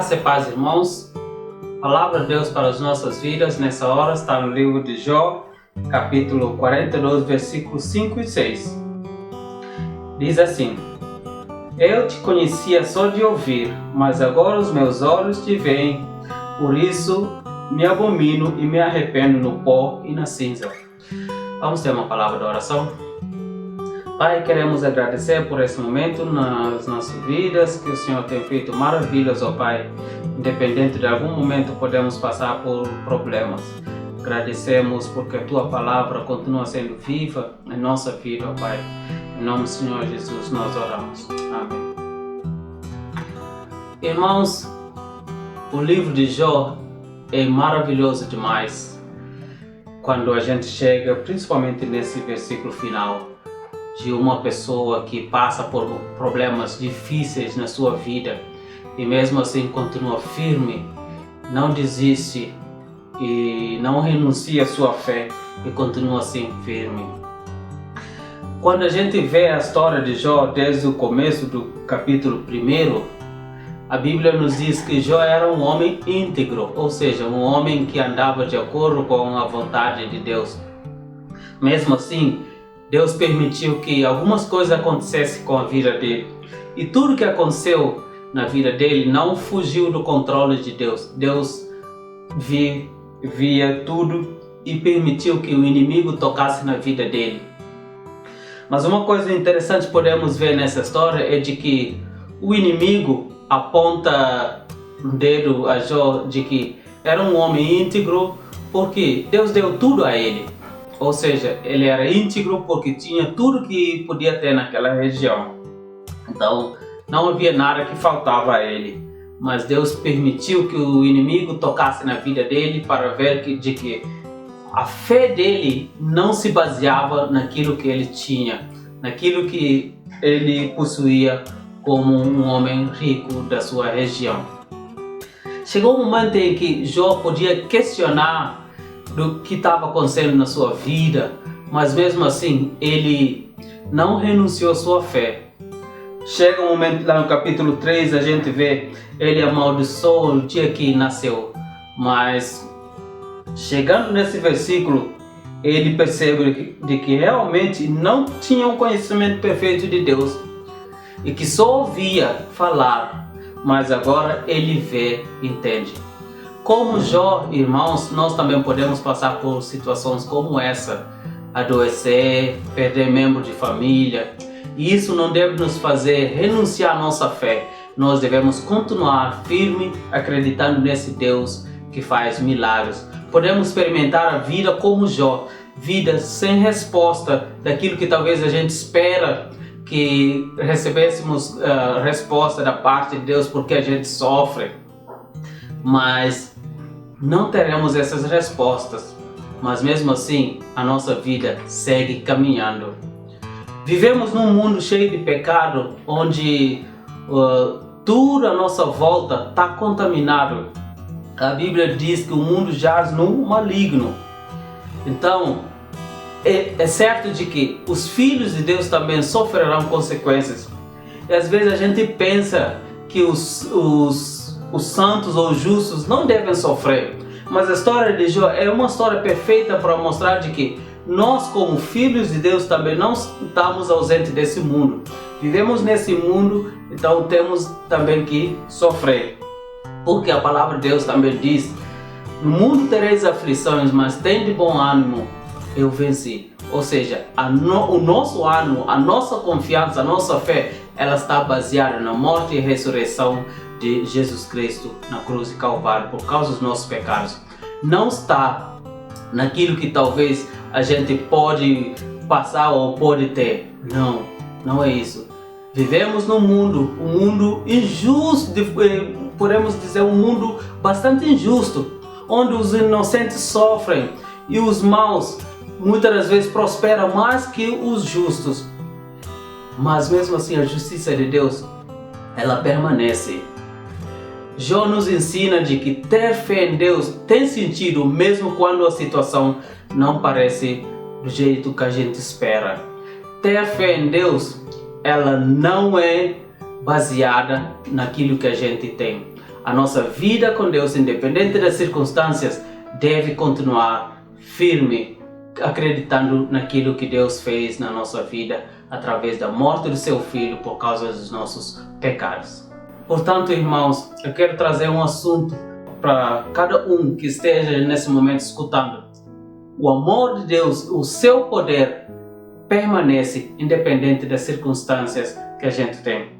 Graça e paz, irmãos. A palavra de Deus para as nossas vidas nessa hora está no livro de Jó, capítulo 42, versículos 5 e 6. Diz assim: Eu te conhecia só de ouvir, mas agora os meus olhos te veem. Por isso me abomino e me arrependo no pó e na cinza. Vamos ter uma palavra de oração? Pai, queremos agradecer por esse momento nas nossas vidas, que o Senhor tem feito maravilhas, ó Pai. Independente de algum momento podemos passar por problemas. Agradecemos porque a Tua palavra continua sendo viva em nossa vida, ó Pai. Em nome do Senhor Jesus nós oramos. Amém. Irmãos, o livro de Jó é maravilhoso demais quando a gente chega, principalmente nesse versículo final, de uma pessoa que passa por problemas difíceis na sua vida e mesmo assim continua firme, não desiste e não renuncia à sua fé e continua assim firme. Quando a gente vê a história de Jó desde o começo do capítulo 1, a Bíblia nos diz que Jó era um homem íntegro, ou seja, um homem que andava de acordo com a vontade de Deus. Mesmo assim, Deus permitiu que algumas coisas acontecessem com a vida dele. E tudo que aconteceu na vida dele não fugiu do controle de Deus. Deus via tudo e permitiu que o inimigo tocasse na vida dele. Mas uma coisa interessante que podemos ver nessa história é de que o inimigo aponta um dedo a Jó de que era um homem íntegro porque Deus deu tudo a ele. Ou seja, ele era íntegro porque tinha tudo que podia ter naquela região. Então, não havia nada que faltava a ele. Mas Deus permitiu que o inimigo tocasse na vida dele para ver de que a fé dele não se baseava naquilo que ele tinha, naquilo que ele possuía como um homem rico da sua região. Chegou um momento em que Jó podia questionar do que estava acontecendo na sua vida, mas mesmo assim ele não renunciou à sua fé. Chega um momento lá no capítulo 3, a gente vê ele amaldiçoou o dia que nasceu, mas chegando nesse versículo ele percebe de que realmente não tinha um conhecimento perfeito de Deus e que só ouvia falar, mas agora ele vê, entende. Como Jó, irmãos, nós também podemos passar por situações como essa, adoecer, perder membro de família, e isso não deve nos fazer renunciar à nossa fé. Nós devemos continuar firme, acreditando nesse Deus que faz milagres. Podemos experimentar a vida como Jó, vida sem resposta daquilo que talvez a gente espera que recebêssemos resposta da parte de Deus porque a gente sofre. Mas não teremos essas respostas, mas mesmo assim a nossa vida segue caminhando. Vivemos num mundo cheio de pecado, onde tudo à nossa volta está contaminado. A Bíblia diz que o mundo jaz no maligno. Então, é certo de que os filhos de Deus também sofrerão consequências. E às vezes a gente pensa que os santos ou justos não devem sofrer, mas a história de Jó é uma história perfeita para mostrar de que nós, como filhos de Deus, também não estamos ausentes desse mundo. Vivemos nesse mundo, então temos também que sofrer, porque a palavra de Deus também diz: no mundo tereis aflições, mas tende bom ânimo, eu venci. Ou seja, o nosso ânimo, a nossa confiança, a nossa fé, ela está baseada na morte e ressurreição de Jesus Cristo na cruz de Calvário por causa dos nossos pecados. Não está naquilo que talvez a gente pode passar ou pode ter. Não é isso. Vivemos num mundo, um mundo injusto, podemos dizer um mundo bastante injusto, onde os inocentes sofrem e os maus muitas das vezes prosperam mais que os justos. Mas mesmo assim a justiça de Deus, ela permanece. Jó nos ensina de que ter fé em Deus tem sentido mesmo quando a situação não parece do jeito que a gente espera. Ter fé em Deus, ela não é baseada naquilo que a gente tem. a nossa vida com Deus, independente das circunstâncias, deve continuar firme, acreditando naquilo que Deus fez na nossa vida através da morte do seu Filho por causa dos nossos pecados. Portanto, irmãos, eu quero trazer um assunto para cada um que esteja nesse momento escutando. O amor de Deus, o seu poder, permanece independente das circunstâncias que a gente tem.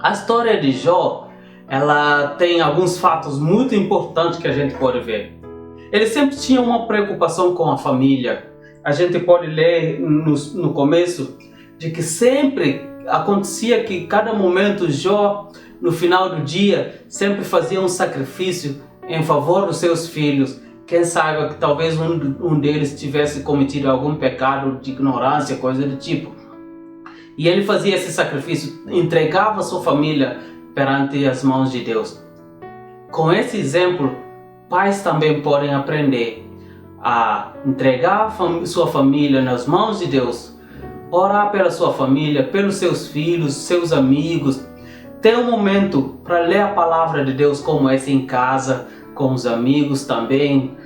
A história de Jó, ela tem alguns fatos muito importantes que a gente pode ver. Ele sempre tinha uma preocupação com a família. A gente pode ler no começo de que sempre acontecia que cada momento Jó, no final do dia, sempre fazia um sacrifício em favor dos seus filhos. Quem sabe que talvez um deles tivesse cometido algum pecado de ignorância, coisa do tipo. E ele fazia esse sacrifício, entregava sua família perante as mãos de Deus. Com esse exemplo, pais também podem aprender a entregar sua família nas mãos de Deus, orar pela sua família, pelos seus filhos, seus amigos, ter um momento para ler a palavra de Deus como esse em casa, com os amigos também.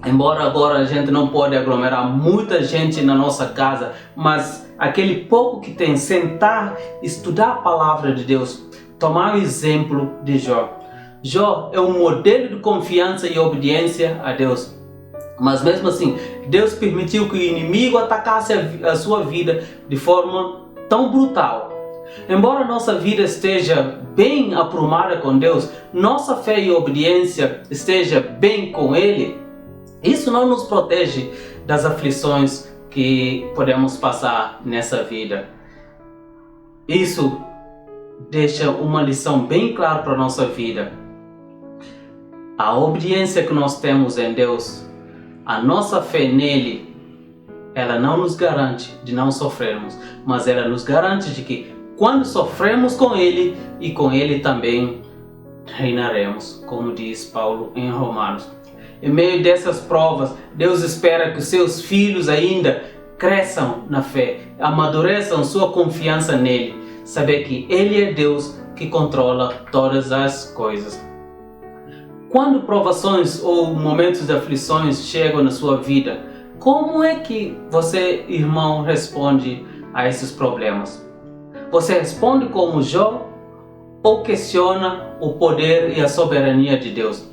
Embora agora a gente não pode aglomerar muita gente na nossa casa, mas aquele pouco que tem, sentar, estudar a palavra de Deus, tomar o exemplo de Jó. Jó é um modelo de confiança e obediência a Deus. Mas mesmo assim, Deus permitiu que o inimigo atacasse a sua vida de forma tão brutal. Embora nossa vida esteja bem aprumada com Deus, nossa fé e obediência esteja bem com Ele, isso não nos protege das aflições que podemos passar nessa vida. Isso deixa uma lição bem clara para a nossa vida. A obediência que nós temos em Deus, a nossa fé nele, ela não nos garante de não sofrermos, mas ela nos garante de que quando sofremos com Ele e com Ele também reinaremos, como diz Paulo em Romanos. Em meio dessas provas, Deus espera que os seus filhos ainda cresçam na fé, amadureçam sua confiança nele, saber que Ele é Deus que controla todas as coisas. Quando provações ou momentos de aflições chegam na sua vida, como é que você, irmão, responde a esses problemas? Você responde como Jó ou questiona o poder e a soberania de Deus?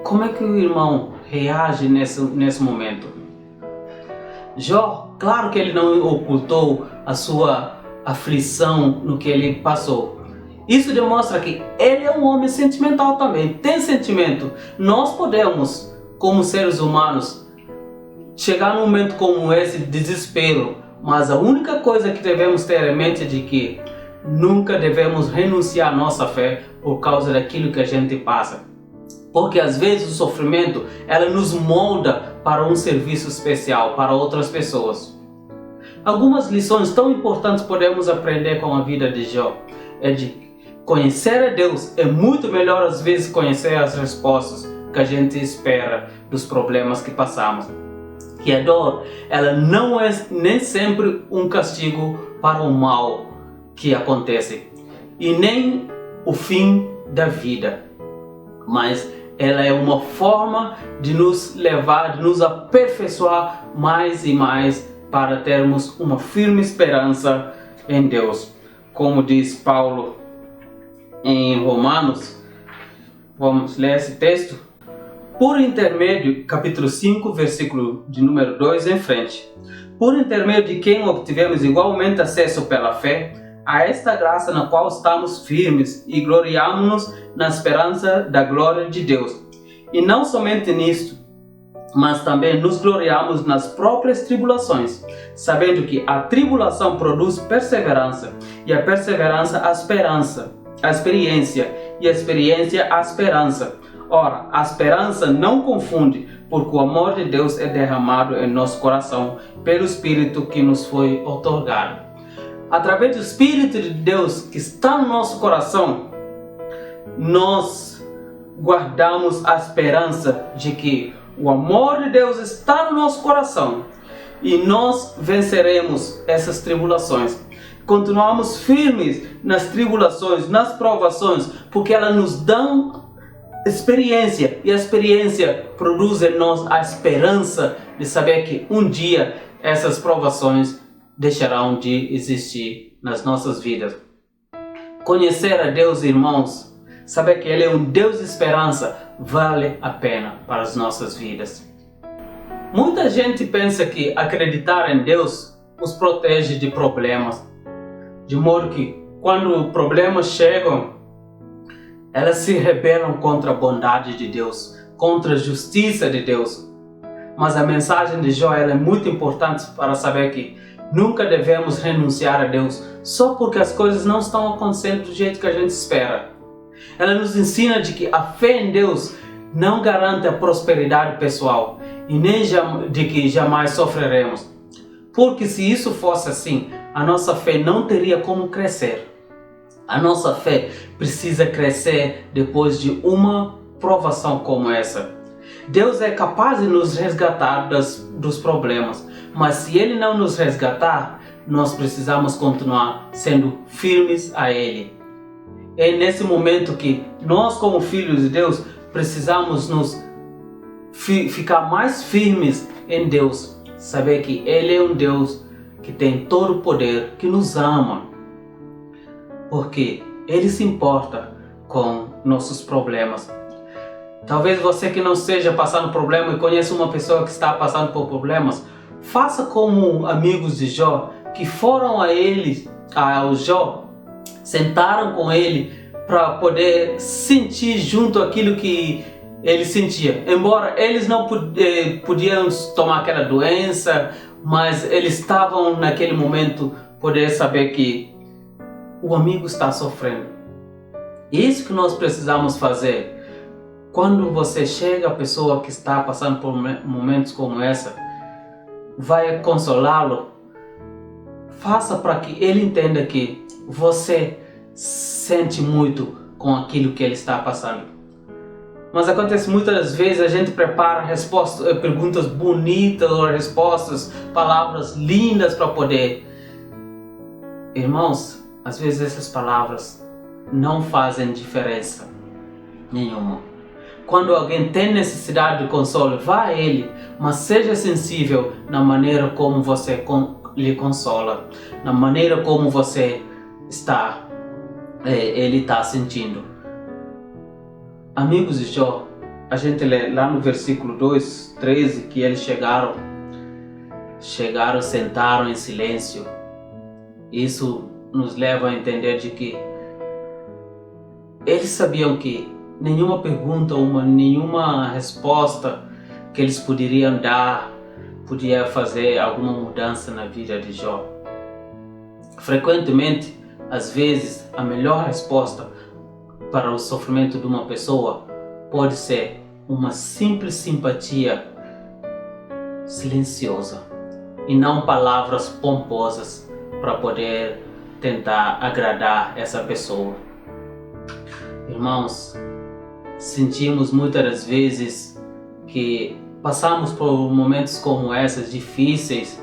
Como é que o irmão reage nesse momento? Jó, claro que ele não ocultou a sua aflição no que ele passou. Isso demonstra que ele é um homem sentimental também, tem sentimento. Nós podemos, como seres humanos, chegar num momento como esse de desespero, mas a única coisa que devemos ter em mente é de que nunca devemos renunciar à nossa fé por causa daquilo que a gente passa. Porque às vezes o sofrimento, ela nos molda para um serviço especial, para outras pessoas. Algumas lições tão importantes podemos aprender com a vida de Jó é de conhecer a Deus é muito melhor às vezes conhecer as respostas que a gente espera dos problemas que passamos. Que a dor, ela não é nem sempre um castigo para o mal que acontece e nem o fim da vida, mas ela é uma forma de nos levar, de nos aperfeiçoar mais e mais para termos uma firme esperança em Deus. Como diz Paulo em Romanos, vamos ler esse texto? Por intermédio, capítulo 5, versículo de número 2 em frente. Por intermédio de quem obtivemos igualmente acesso pela fé a esta graça na qual estamos firmes e gloriamo-nos na esperança da glória de Deus. E não somente nisto, mas também nos gloriamos nas próprias tribulações, sabendo que a tribulação produz perseverança, e a perseverança a esperança, a experiência, e a experiência a esperança. Ora, a esperança não confunde, porque o amor de Deus é derramado em nosso coração pelo Espírito que nos foi outorgado. Através do Espírito de Deus que está no nosso coração, nós guardamos a esperança de que o amor de Deus está no nosso coração e nós venceremos essas tribulações. continuamos firmes nas tribulações, nas provações, porque elas nos dão experiência, e a experiência produz em nós a esperança de saber que um dia essas provações deixarão de existir nas nossas vidas. Conhecer a Deus, irmãos, saber que Ele é um Deus de esperança, vale a pena para as nossas vidas. Muita gente pensa que acreditar em Deus os protege de problemas, de modo que quando problemas chegam, elas se rebelam contra a bondade de Deus, contra a justiça de Deus. Mas a mensagem de Jó é muito importante para saber que nunca devemos renunciar a Deus só porque as coisas não estão acontecendo do jeito que a gente espera. Ela nos ensina de que a fé em Deus não garante a prosperidade pessoal e nem de que jamais sofreremos. Porque se isso fosse assim, a nossa fé não teria como crescer. A nossa fé precisa crescer depois de uma provação como essa. Deus é capaz de nos resgatar dos problemas, mas se Ele não nos resgatar, nós precisamos continuar sendo firmes a Ele. É nesse momento que nós, como filhos de Deus, precisamos ficar mais firmes em Deus. Saber que Ele é um Deus que tem todo o poder, que nos ama. Porque Ele se importa com nossos problemas. Talvez você que não esteja passando problema e conheça uma pessoa que está passando por problemas, faça como amigos de Jó, que foram ao Jó, sentaram com ele para poder sentir junto aquilo que ele sentia. Embora eles não podiam tomar aquela doença, mas eles estavam naquele momento poder saber que o amigo está sofrendo. Isso que nós precisamos fazer. Quando você chega a pessoa que está passando por momentos como essa, vai consolá-lo, faça para que ele entenda que você sente muito com aquilo que ele está passando. Mas acontece muitas vezes a gente prepara perguntas bonitas ou respostas, palavras lindas para poder. Irmãos, às vezes essas palavras não fazem diferença nenhuma. Quando alguém tem necessidade de consolo, vá a ele, mas seja sensível na maneira como você lhe consola, na maneira como ele está sentindo. Amigos de Jó, a gente lê lá no versículo 2, 13, que eles chegaram, sentaram em silêncio. Isso nos leva a entender de que eles sabiam que nenhuma pergunta, nenhuma resposta que eles poderiam dar podia fazer alguma mudança na vida de Jó. Frequentemente, às vezes, a melhor resposta para o sofrimento de uma pessoa pode ser uma simples simpatia silenciosa e não palavras pomposas para poder tentar agradar essa pessoa. Irmãos, sentimos muitas das vezes que passamos por momentos como esses difíceis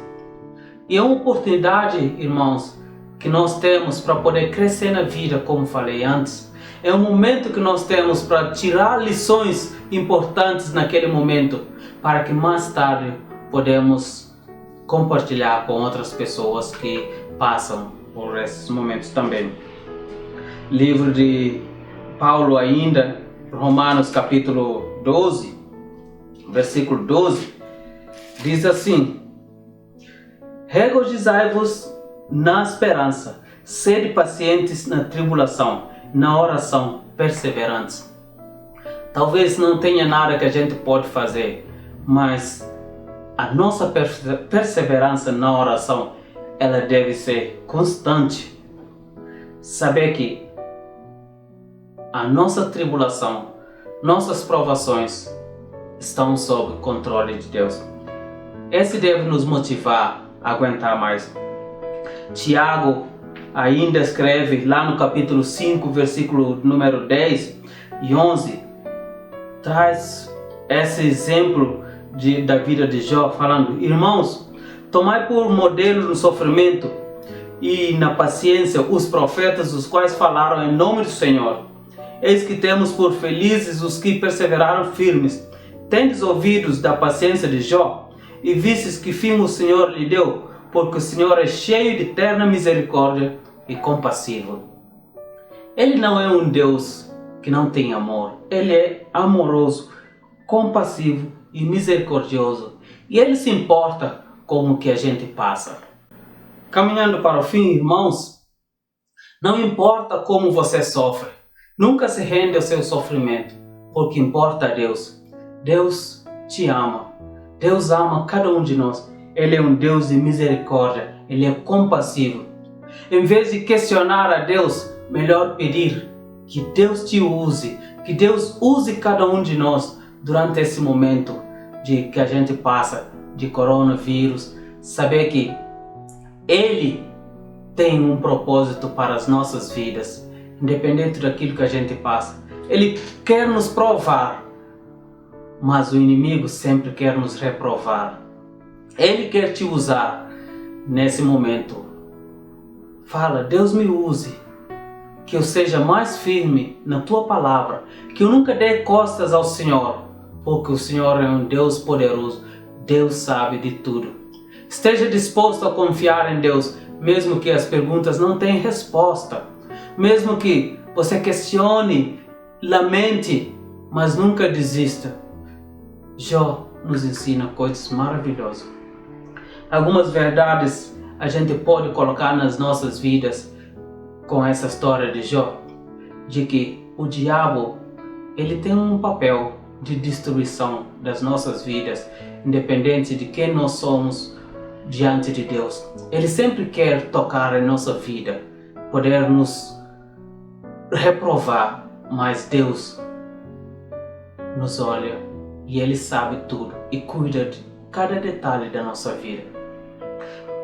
e é uma oportunidade, irmãos, que nós temos para poder crescer na vida, como falei antes. É um momento que nós temos para tirar lições importantes naquele momento, para que mais tarde podemos compartilhar com outras pessoas que passam por esses momentos também. Livro de Paulo ainda, Romanos capítulo 12, versículo 12, diz assim: regozijai-vos na esperança, sede pacientes na tribulação, na oração perseverantes. Talvez não tenha nada que a gente pode fazer, mas a nossa perseverança na oração, ela deve ser constante. Saber que a nossa tribulação, nossas provações estão sob o controle de Deus. Esse deve nos motivar a aguentar mais. Tiago ainda escreve lá no capítulo 5, versículo número 10 e 11, traz esse exemplo da vida de Jó, falando: irmãos, tomai por modelo no sofrimento e na paciência os profetas, os quais falaram em nome do Senhor. Eis que temos por felizes os que perseveraram firmes. Tendes ouvidos da paciência de Jó, e vistes que fim o Senhor lhe deu, porque o Senhor é cheio de terna misericórdia e compassivo. Ele não é um Deus que não tem amor. Ele é amoroso, compassivo e misericordioso. E Ele se importa com o que a gente passa. Caminhando para o fim, irmãos, não importa como você sofre. Nunca se rende ao seu sofrimento, porque importa a Deus. Deus te ama. Deus ama cada um de nós. Ele é um Deus de misericórdia. Ele é compassivo. Em vez de questionar a Deus, melhor pedir que Deus te use. Que Deus use cada um de nós durante esse momento que a gente passa de coronavírus. Saber que Ele tem um propósito para as nossas vidas, independente daquilo que a gente passa. Ele quer nos provar, mas o inimigo sempre quer nos reprovar. Ele quer te usar nesse momento. Fala, Deus me use, que eu seja mais firme na tua palavra, que eu nunca dê costas ao Senhor, porque o Senhor é um Deus poderoso, Deus sabe de tudo. Esteja disposto a confiar em Deus, mesmo que as perguntas não tenham resposta, mesmo que você questione, lamente, mas nunca desista. Jó nos ensina coisas maravilhosas. Algumas verdades a gente pode colocar nas nossas vidas com essa história de Jó, de que o diabo ele tem um papel de destruição das nossas vidas, independente de quem nós somos diante de Deus. Ele sempre quer tocar em nossa vida, poder nos reprovar, mas Deus nos olha e Ele sabe tudo e cuida de cada detalhe da nossa vida.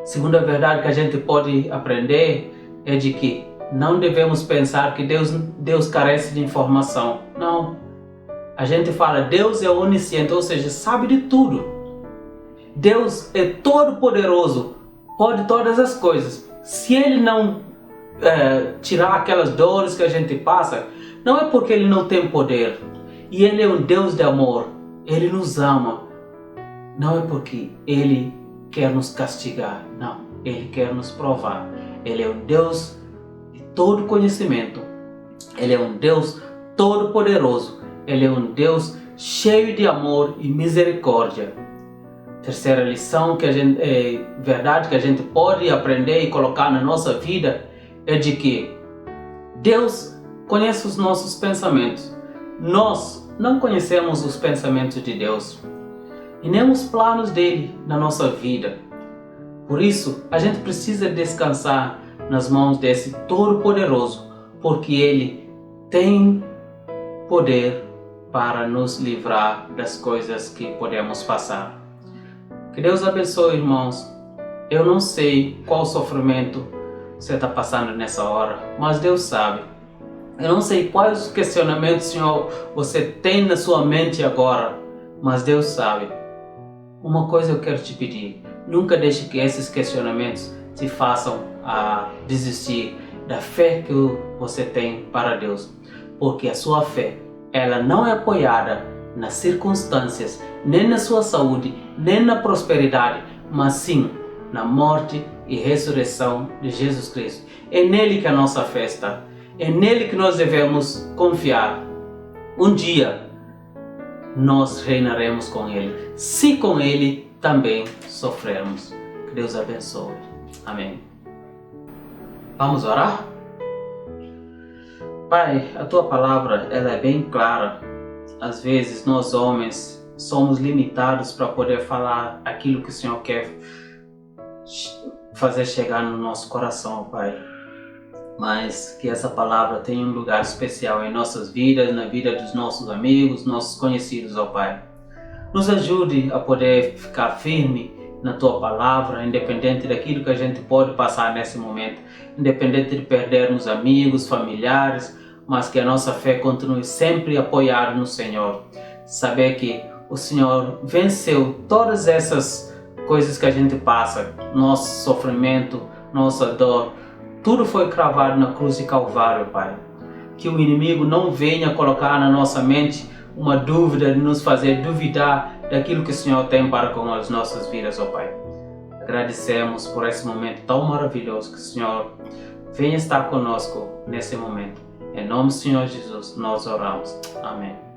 Segunda verdade que a gente pode aprender é de que não devemos pensar que Deus carece de informação. Não. A gente fala, Deus é onisciente, ou seja, sabe de tudo. Deus é todo poderoso, pode todas as coisas. Se Ele não tirar aquelas dores que a gente passa, não é porque Ele não tem poder. E Ele é um Deus de amor, Ele nos ama. Não é porque Ele quer nos castigar, não. Ele quer nos provar. Ele é um Deus de todo conhecimento. Ele é um Deus todo poderoso. Ele é um Deus cheio de amor e misericórdia. Terceira lição, verdade que a gente pode aprender e colocar na nossa vida é de que Deus conhece os nossos pensamentos. Nós não conhecemos os pensamentos de Deus e nem os planos dele na nossa vida. Por isso, a gente precisa descansar nas mãos desse Todo-Poderoso, porque Ele tem poder para nos livrar das coisas que podemos passar. Que Deus abençoe, irmãos. Eu não sei qual sofrimento você está passando nessa hora, mas Deus sabe. Eu não sei quais questionamentos, Senhor, você tem na sua mente agora, mas Deus sabe. Uma coisa eu quero te pedir: nunca deixe que esses questionamentos te façam a desistir da fé que você tem para Deus, porque a sua fé, ela não é apoiada nas circunstâncias, nem na sua saúde, nem na prosperidade, mas sim na morte e ressurreição de Jesus Cristo. É nele que a nossa fé está. É nele que nós devemos confiar. Um dia nós reinaremos com Ele, se com Ele também sofrermos. Que Deus abençoe. Amém. Vamos orar? Pai, a Tua palavra ela é bem clara. Às vezes nós homens somos limitados para poder falar aquilo que o Senhor quer fazer chegar no nosso coração, Pai. Mas que essa palavra tenha um lugar especial em nossas vidas, na vida dos nossos amigos, nossos conhecidos, ó Pai. Nos ajude a poder ficar firme na Tua palavra, independente daquilo que a gente pode passar nesse momento, independente de perdermos amigos, familiares, mas que a nossa fé continue sempre apoiada no Senhor. Saber que o Senhor venceu todas essas coisas que a gente passa, nosso sofrimento, nossa dor. Tudo foi cravado na cruz de Calvário, Pai. Que o inimigo não venha colocar na nossa mente uma dúvida de nos fazer duvidar daquilo que o Senhor tem para com as nossas vidas, ó Pai. Agradecemos por esse momento tão maravilhoso que o Senhor venha estar conosco nesse momento. Em nome do Senhor Jesus, nós oramos. Amém.